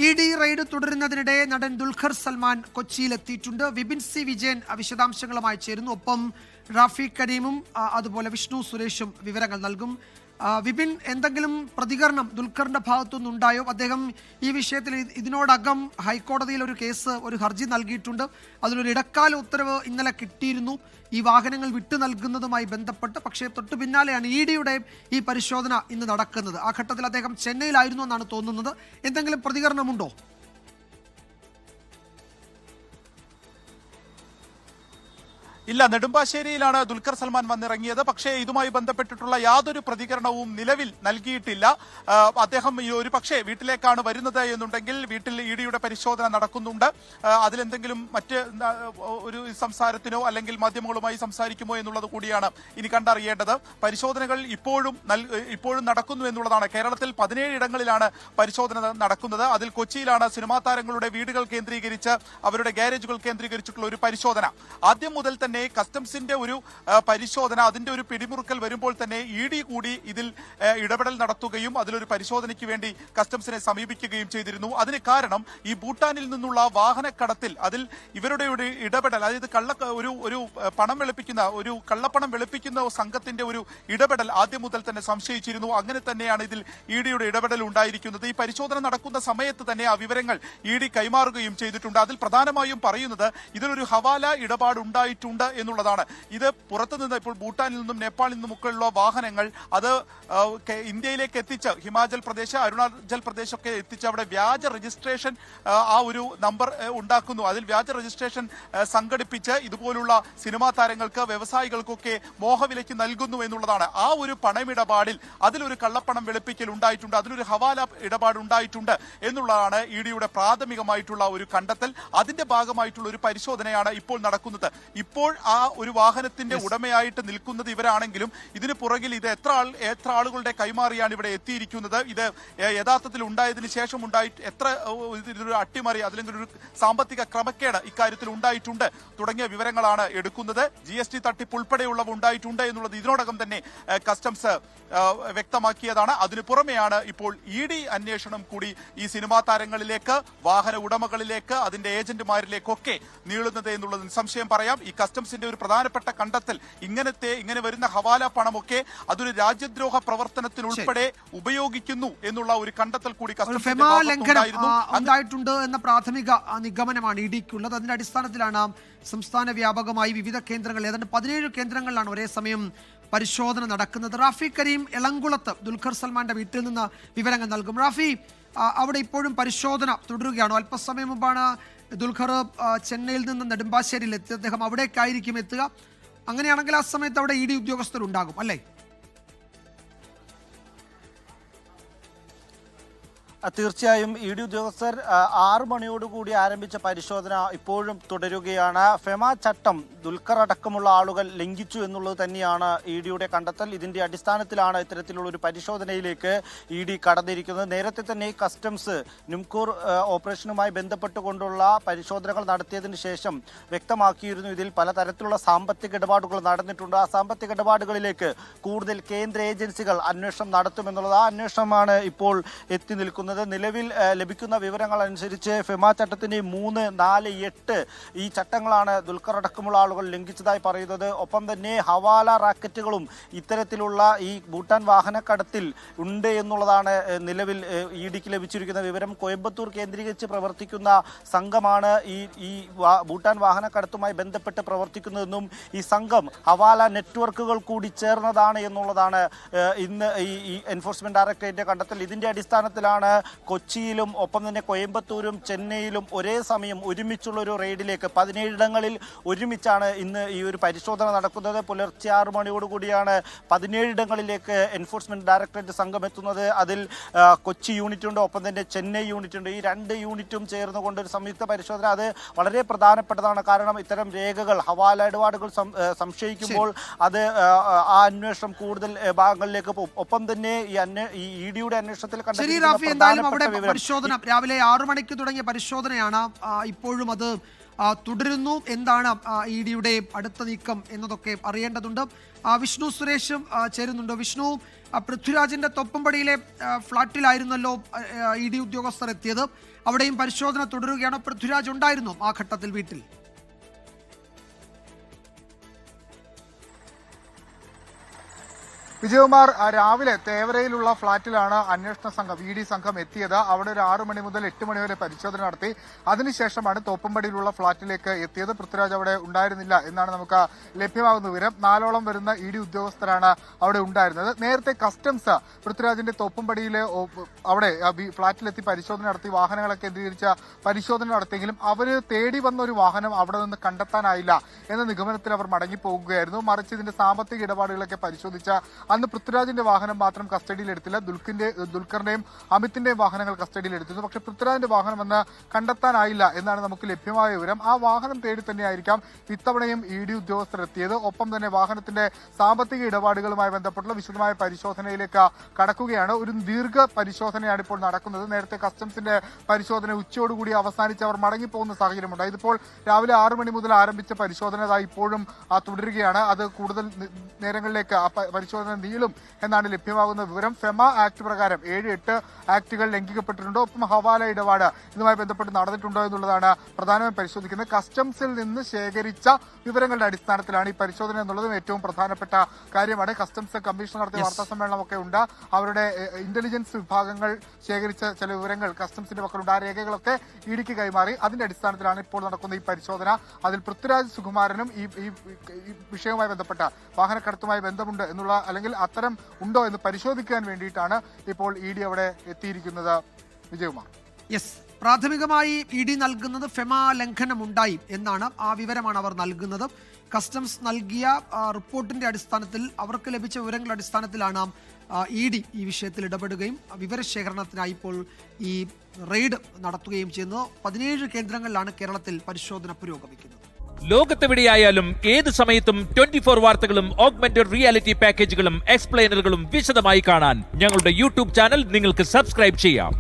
ED raid തുടരുന്നതിനിടെ നടൻ Dulquer Salman കൊച്ചിയിലെത്തിയിട്ടുണ്ട്. Vipin C Vijayan വിശദാംശങ്ങളുമായി ചേരുന്നു. ഒപ്പം റാഫി കരീമും അതുപോലെ വിഷ്ണു സുരേഷും വിവരങ്ങൾ നൽകും. വിപിൻ, എന്തെങ്കിലും പ്രതികരണം ദുൽഖറിന്റെ ഭാഗത്തുനിന്നുണ്ടായോ? അദ്ദേഹം ഈ വിഷയത്തിൽ ഇതിനോടകം ഹൈക്കോടതിയിൽ ഒരു ഹർജി നൽകിയിട്ടുണ്ട്. അതിലൊരു ഇടക്കാല ഉത്തരവ് ഇന്നലെ കിട്ടിയിരുന്നു ഈ വാഹനങ്ങൾ വിട്ടു നൽകുന്നതുമായി ബന്ധപ്പെട്ട്. പക്ഷേ തൊട്ടു പിന്നാലെയാണ് EDയുടെ ഈ പരിശോധന ഇന്ന് നടക്കുന്നത്. ആ ഘട്ടത്തിൽ അദ്ദേഹം ചെന്നൈയിലായിരുന്നു എന്നാണ് തോന്നുന്നത്. എന്തെങ്കിലും പ്രതികരണമുണ്ടോ? ഇല്ല, നെടുമ്പാശ്ശേരിയിലാണ് ദുൽഖർ സൽമാൻ വന്നിറങ്ങിയത്. പക്ഷേ ഇതുമായി ബന്ധപ്പെട്ടിട്ടുള്ള യാതൊരു പ്രതികരണവും നിലവിൽ നൽകിയിട്ടില്ല. അദ്ദേഹം ഒരു പക്ഷേ വീട്ടിലേക്കാണ് വരുന്നത് എന്നുണ്ടെങ്കിൽ വീട്ടിൽ EDയുടെ പരിശോധന നടക്കുന്നുണ്ട്. അതിലെന്തെങ്കിലും മറ്റ് ഒരു സംസാരത്തിനോ അല്ലെങ്കിൽ മാധ്യമങ്ങളുമായി സംസാരിക്കുമോ എന്നുള്ളത് കൂടിയാണ് ഇനി കണ്ടറിയേണ്ടത്. പരിശോധനകൾ ഇപ്പോഴും നടക്കുന്നു എന്നുള്ളതാണ്. കേരളത്തിൽ 17 ഇടങ്ങളിലാണ് പരിശോധന നടക്കുന്നത്. അതിൽ കൊച്ചിയിലാണ് സിനിമാ താരങ്ങളുടെ വീടുകൾ കേന്ദ്രീകരിച്ച് അവരുടെ ഗാരേജുകൾ കേന്ദ്രീകരിച്ചിട്ടുള്ള ഒരു പരിശോധന. ആദ്യം മുതൽ തന്നെ കസ്റ്റംസിന്റെ ഒരു പരിശോധന, അതിന്റെ ഒരു പിടിമുറുക്കൽ വരുമ്പോൾ തന്നെ ED കൂടി ഇതിൽ ഇടപെടൽ നടത്തുകയും അതിലൊരു പരിശോധനയ്ക്ക് വേണ്ടി കസ്റ്റംസിനെ സമീപിക്കുകയും ചെയ്തിരുന്നു. അതിന് കാരണം ഈ ഭൂട്ടാനിൽ നിന്നുള്ള വാഹനക്കടത്തിൽ അതിൽ ഇവരുടെ ഒരു ഇടപെടൽ, അതായത് കള്ളപ്പണം വെളുപ്പിക്കുന്ന സംഘത്തിന്റെ ഒരു ഇടപെടൽ ആദ്യം മുതൽ തന്നെ സംശയിച്ചിരുന്നു. അങ്ങനെ തന്നെയാണ് ഇതിൽ EDയുടെ ഇടപെടൽ ഉണ്ടായിരിക്കുന്നത്. ഈ പരിശോധന നടക്കുന്ന സമയത്ത് തന്നെ ആ വിവരങ്ങൾ ED കൈമാറുകയും ചെയ്തിട്ടുണ്ട്. അതിൽ പ്രധാനമായും പറയുന്നത് ഇതിലൊരു ഹവാല ഇടപാട് ഉണ്ടായിട്ടുണ്ട് എന്നുള്ളതാണ്. ഇത് പുറത്തുനിന്ന് ഇപ്പോൾ ഭൂട്ടാനിൽ നിന്നും നേപ്പാളിൽ നിന്നുമൊക്കെയുള്ള വാഹനങ്ങൾ അത് ഇന്ത്യയിലേക്ക് എത്തിച്ച് ഹിമാചൽ പ്രദേശ്, അരുണാചൽ പ്രദേശ് ഒക്കെ എത്തിച്ച് അവിടെ വ്യാജ രജിസ്ട്രേഷൻ ആ ഒരു നമ്പർ ഉണ്ടാക്കുന്നു. അതിൽ വ്യാജ രജിസ്ട്രേഷൻ സംഘടിപ്പിച്ച് ഇതുപോലുള്ള സിനിമാ താരങ്ങൾക്ക്, വ്യവസായികൾക്കൊക്കെ മോഹവിലയ്ക്ക് നൽകുന്നു എന്നുള്ളതാണ്. ആ ഒരു പണമിടപാടിൽ അതിലൊരു കള്ളപ്പണം വെളുപ്പിക്കൽ ഉണ്ടായിട്ടുണ്ട്, അതിലൊരു ഹവാല ഇടപാട് ഉണ്ടായിട്ടുണ്ട് എന്നുള്ളതാണ് EDയുടെ പ്രാഥമികമായിട്ടുള്ള ഒരു കണ്ടെത്തൽ. അതിന്റെ ഭാഗമായിട്ടുള്ള ഒരു പരിശോധനയാണ് ഇപ്പോൾ നടക്കുന്നത്. ഇപ്പോൾ ആ ഒരു വാഹനത്തിന്റെ ഉടമയായിട്ട് നിൽക്കുന്നത് ഇവരാണെങ്കിലും ഇതിന് പുറകിൽ ഇത് എത്ര ആളുകളുടെ കൈമാറിയാണ് ഇവിടെ എത്തിയിരിക്കുന്നത്, ഇത് യഥാർത്ഥത്തിൽ ഉണ്ടായതിനു ശേഷം എത്ര ഒരു അട്ടിമറി അല്ലെങ്കിൽ ഒരു സാമ്പത്തിക ക്രമക്കേട് ഇക്കാര്യത്തിൽ ഉണ്ടായിട്ടുണ്ട് തുടങ്ങിയ വിവരങ്ങളാണ് എടുക്കുന്നത്. GST തട്ടിപ്പ് ഉൾപ്പെടെയുള്ളവ ഉണ്ടായിട്ടുണ്ട് എന്നുള്ളത് ഇതിനോടകം തന്നെ കസ്റ്റംസ് വ്യക്തമാക്കിയതാണ്. അതിനു പുറമെയാണ് ഇപ്പോൾ ED അന്വേഷണം കൂടി ഈ സിനിമാ താരങ്ങളിലേക്ക്, വാഹന ഉടമകളിലേക്ക്, അതിന്റെ ഏജന്റുമാരിലേക്കൊക്കെ നീളുന്നത് എന്നുള്ളത് സംശയം പറയാം. ഈ കസ്റ്റംസിന്റെ ഒരു പ്രധാനപ്പെട്ട കണ്ടെത്തൽ ഇങ്ങനെ വരുന്ന ഹവാല പണമൊക്കെ അതൊരു രാജ്യദ്രോഹ പ്രവർത്തനത്തിൽ ഉൾപ്പെടെ ഉപയോഗിക്കുന്നു എന്നുള്ള ഒരു കണ്ടെത്തൽ കൂടി ഉണ്ടായിട്ടുണ്ട് എന്ന പ്രാഥമിക നിഗമനമാണ് EDക്കുള്ളത്. അതിന്റെ അടിസ്ഥാനത്തിലാണ് സംസ്ഥാന വ്യാപകമായി വിവിധ കേന്ദ്രങ്ങൾ, ഏതാണ്ട് 17 കേന്ദ്രങ്ങളിലാണ് ഒരേ സമയം പരിശോധന നടക്കുന്നത്. റാഫി കരീം എളംകുളത്ത് ദുൽഖർ സൽമാന്റെ വീട്ടിൽ നിന്ന് വിവരങ്ങൾ നൽകും. റാഫി, അവിടെ ഇപ്പോഴും പരിശോധന തുടരുകയാണോ? അല്പസമയം മുമ്പാണ് ദുൽഖർ ചെന്നൈയിൽ നിന്ന് നെടുമ്പാശ്ശേരിയിൽ എത്തി. അദ്ദേഹം അവിടേക്കായിരിക്കും എത്തുക. അങ്ങനെയാണെങ്കിൽ ആ സമയത്ത് അവിടെ ED ഉദ്യോഗസ്ഥരുണ്ടാകും അല്ലേ? തീർച്ചയായും ED ഉദ്യോഗസ്ഥർ 6 മണിയോടുകൂടി ആരംഭിച്ച പരിശോധന ഇപ്പോഴും തുടരുകയാണ്. ഫെമ ചട്ടം ദുൽഖർ അടക്കമുള്ള ആളുകൾ ലംഘിച്ചു എന്നുള്ളത് തന്നെയാണ് EDയുടെ കണ്ടെത്തൽ. ഇതിന്റെ അടിസ്ഥാനത്തിലാണ് ഇത്തരത്തിലുള്ള ഒരു പരിശോധനയിലേക്ക് ED കടന്നിരിക്കുന്നത്. നേരത്തെ തന്നെ കസ്റ്റംസ് നുംകൂർ ഓപ്പറേഷനുമായി ബന്ധപ്പെട്ടുകൊണ്ടുള്ള പരിശോധനകൾ നടത്തിയതിനു ശേഷം വ്യക്തമാക്കിയിരുന്നു ഇതിൽ പലതരത്തിലുള്ള സാമ്പത്തിക ഇടപാടുകൾ നടന്നിട്ടുണ്ട്. ആ സാമ്പത്തിക ഇടപാടുകളിലേക്ക് കൂടുതൽ കേന്ദ്ര ഏജൻസികൾ അന്വേഷണം നടത്തുമെന്നുള്ളത്. ആ അന്വേഷണമാണ് ഇപ്പോൾ എത്തി നിൽക്കുന്നത്. നിലവിൽ ലഭിക്കുന്ന വിവരങ്ങൾ അനുസരിച്ച് ഫെമ ചട്ടത്തിന്റെ 3, 4, 8 ഈ ചട്ടങ്ങളാണ് ദുൽഖർ അടക്കമുള്ള ആളുകൾ ലംഘിച്ചതായി പറയുന്നത്. ഒപ്പം തന്നെ ഹവാല റാക്കറ്റുകളും ഇത്തരത്തിലുള്ള ഈ ഭൂട്ടാൻ വാഹനക്കടത്തിൽ ഉണ്ട് എന്നുള്ളതാണ് നിലവിൽ EDക്ക് ലഭിച്ചിരിക്കുന്ന വിവരം. കോയമ്പത്തൂർ കേന്ദ്രീകരിച്ച് പ്രവർത്തിക്കുന്ന സംഘമാണ് ഈ ഭൂട്ടാൻ വാഹനക്കടത്തുമായി ബന്ധപ്പെട്ട് പ്രവർത്തിക്കുന്നതെന്നും ഈ സംഘം ഹവാല നെറ്റ്വർക്കുകൾ കൂടി ചേർന്നതാണ് എന്നുള്ളതാണ് ഇന്ന് ഈ എൻഫോഴ്സ്മെന്റ് ഡയറക്ടറേറ്റിന്റെ കണ്ടെത്തൽ. ഇതിന്റെ അടിസ്ഥാനത്തിലാണ് കൊച്ചിയിലും ഒപ്പം തന്നെ കോയമ്പത്തൂരും ചെന്നൈയിലും ഒരേ സമയം ഒരുമിച്ചുള്ള ഒരു റെയ്ഡിലേക്ക് 17 ഇടങ്ങളിൽ ഒരുമിച്ചാണ് ഇന്ന് ഈ ഒരു പരിശോധന നടക്കുന്നത്. പുലർച്ചെ 6 മണിയോടുകൂടിയാണ് 17 ഇടങ്ങളിലേക്ക് എൻഫോഴ്സ്മെന്റ് ഡയറക്ടറേറ്റ് സംഘം എത്തുന്നത്. അതിൽ കൊച്ചി യൂണിറ്റ് ഉണ്ട്, ഒപ്പം തന്നെ ചെന്നൈ യൂണിറ്റ് ഉണ്ട്. ഈ 2 യൂണിറ്റും ചേർന്നുകൊണ്ട് ഒരു സംയുക്ത പരിശോധന അത് വളരെ പ്രധാനപ്പെട്ടതാണ്. കാരണം ഇത്തരം രേഖകൾ, ഹവാല ഇടപാടുകൾ സംശയിക്കുമ്പോൾ അത് ആ അന്വേഷണം കൂടുതൽ ഭാഗങ്ങളിലേക്ക് പോകും. ഒപ്പം തന്നെ ഈ EDയുടെ അന്വേഷണത്തിൽ കണ്ടെത്തിയിരിക്കുന്ന എന്തായാലും അവിടെ പ്രധാനപ്പെട്ട വിവരം. പരിശോധന രാവിലെ 6 മണിക്ക് തുടങ്ങിയ പരിശോധനയാണ്. ഇപ്പോഴും അത് തുടരുന്നു. എന്താണ് ഇഡിയുടെ അടുത്ത നീക്കം എന്നതൊക്കെ അറിയേണ്ടതുണ്ട്. വിഷ്ണു സുരേഷും ചേരുന്നുണ്ട്. വിഷ്ണു, പൃഥ്വിരാജിന്റെ തൊപ്പമ്പടിയിലെ ഫ്ളാറ്റിലായിരുന്നല്ലോ ഇഡി ഉദ്യോഗസ്ഥർ എത്തിയത്. അവിടെയും പരിശോധന തുടരുകയാണ്. പൃഥ്വിരാജ് ഉണ്ടായിരുന്നു ആ ഘട്ടത്തിൽ വീട്ടിൽ? വിജയകുമാർ, രാവിലെ തേവരയിലുള്ള ഫ്ളാറ്റിലാണ് അന്വേഷണ സംഘം ഇ ഡി സംഘം എത്തിയത്. അവിടെ ഒരു 6 മണി മുതൽ 8 മണി വരെ പരിശോധന നടത്തി. അതിനുശേഷമാണ് തോപ്പമ്പടിയിലുള്ള ഫ്ളാറ്റിലേക്ക് എത്തിയത്. പൃഥ്വിരാജ് അവിടെ ഉണ്ടായിരുന്നില്ല എന്നാണ് നമുക്ക് ലഭ്യമാകുന്ന വിവരം. 4ഓളം വരുന്ന ഇ ഡി ഉദ്യോഗസ്ഥരാണ് അവിടെ ഉണ്ടായിരുന്നത്. നേരത്തെ കസ്റ്റംസ് പൃഥ്വിരാജിന്റെ തോപ്പമ്പടിയിലെ അവിടെ ഫ്ളാറ്റിലെത്തി പരിശോധന നടത്തി, വാഹനങ്ങളെ കേന്ദ്രീകരിച്ച പരിശോധന നടത്തിയെങ്കിലും അവര് തേടി വന്ന ഒരു വാഹനം അവിടെ നിന്ന് കണ്ടെത്താനായില്ല എന്ന നിഗമനത്തിൽ അവർ മടങ്ങിപ്പോകുകയായിരുന്നു. മറിച്ച് ഇതിന്റെ സാമ്പത്തിക ഇടപാടുകളൊക്കെ പരിശോധിച്ച അന്ന് പൃഥ്വിരാജിന്റെ വാഹനം മാത്രം കസ്റ്റഡിയിലെടുത്തില്ല, ദുൽഖറിന്റെയും അമിതിന്റെയും വാഹനങ്ങൾ കസ്റ്റഡിയിലെടുത്തിരുന്നു. പക്ഷേ പൃഥ്വിരാജിന്റെ വാഹനം അന്ന് കണ്ടെത്താനായില്ല എന്നാണ് നമുക്ക് ലഭ്യമായ വിവരം. ആ വാഹനം തേടി തന്നെയായിരിക്കാം ഇത്തവണയും ഇ ഡി ഉദ്യോഗസ്ഥർ എത്തിയത്. ഒപ്പം തന്നെ വാഹനത്തിന്റെ സാമ്പത്തിക ഇടപാടുകളുമായി ബന്ധപ്പെട്ടുള്ള വിശദമായ പരിശോധനയിലേക്ക് കടക്കുകയാണ്. ഒരു ദീർഘ പരിശോധനയാണ് ഇപ്പോൾ നടക്കുന്നത്. നേരത്തെ കസ്റ്റംസിന്റെ പരിശോധന ഉച്ചയോടുകൂടി അവസാനിച്ച് അവർ മടങ്ങിപ്പോകുന്ന സാഹചര്യമുണ്ട്. ഇതിപ്പോൾ രാവിലെ 6 മണി മുതൽ ആരംഭിച്ച പരിശോധന ഇപ്പോഴും തുടരുകയാണ്. അത് കൂടുതൽ നേരങ്ങളിലേക്ക് പരിശോധന നീളും എന്നാണ് ലഭ്യമാകുന്ന വിവരം. ഫെമ ആക്ട് പ്രകാരം 7-8 ആക്ടുകൾ ലംഘിക്കപ്പെട്ടിട്ടുണ്ടോ, ഒപ്പം ഹവാല ഇടപാട് ഇതുമായി ബന്ധപ്പെട്ട് നടന്നിട്ടുണ്ടോ എന്നുള്ളതാണ് പ്രധാനമായും പരിശോധിക്കുന്നത്. കസ്റ്റംസിൽ നിന്ന് ശേഖരിച്ച വിവരങ്ങളുടെ അടിസ്ഥാനത്തിലാണ് ഈ പരിശോധന എന്നുള്ളതും ഏറ്റവും പ്രധാനപ്പെട്ട കാര്യമാണ്. കസ്റ്റംസ് കമ്മീഷൻ നടത്തിയ വാർത്താ സമ്മേളനമൊക്കെ ഉണ്ട്. അവരുടെ ഇന്റലിജൻസ് വിഭാഗങ്ങൾ ശേഖരിച്ച ചില വിവരങ്ങൾ കസ്റ്റംസിന്റെ പക്കലുണ്ട്. ആ രേഖകളൊക്കെ ഇ ഡിക്ക് കൈമാറി. അതിന്റെ അടിസ്ഥാനത്തിലാണ് ഇപ്പോൾ നടക്കുന്ന ഈ പരിശോധന. അതിൽ പൃഥ്വിരാജ് സുകുമാരനും ഈ വിഷയവുമായി ബന്ധപ്പെട്ട വാഹനക്കടത്തുമായി ബന്ധമുണ്ട് എന്നുള്ള, അല്ലെങ്കിൽ അത്തരം ഉണ്ടോ എന്ന് പരിശോധിക്കാൻ വേണ്ടിയിട്ടാണ് ഇപ്പോൾ ഇ ഡി അവിടെ എത്തിയിരിക്കുന്നത്. വിജയകുമാർ. യെസ്, പ്രാഥമികമായി ഇ ഡി നൽകുന്നത് ഫെമ ലംഘനം ഉണ്ടായി എന്നാണ്. ആ വിവരമാണ് അവർ നൽകുന്നത്. കസ്റ്റംസ് നൽകിയ റിപ്പോർട്ടിന്റെ അടിസ്ഥാനത്തിൽ, അവർക്ക് ലഭിച്ച വിവരങ്ങളുടെ അടിസ്ഥാനത്തിലാണ് ഇ ഡി ഈ വിഷയത്തിൽ ഇടപെടുകയും വിവരശേഖരണത്തിനായി ഇപ്പോൾ ഈ റെയ്ഡ് നടത്തുകയും ചെയ്യുന്നത്. 17 കേന്ദ്രങ്ങളിലാണ് കേരളത്തിൽ പരിശോധന പുരോഗമിക്കുന്നത്. ലോകത്തെവിടെയായാലും ഏത് സമയത്തും 24 വാർത്തകളും ഓഗ്മെന്റഡ് റിയാലിറ്റി പാക്കേജുകളും എക്സ്പ്ലെയിനറുകളും വിശദമായി കാണാൻ ഞങ്ങളുടെ യൂട്യൂബ് ചാനൽ നിങ്ങൾക്ക് സബ്സ്ക്രൈബ് ചെയ്യാം.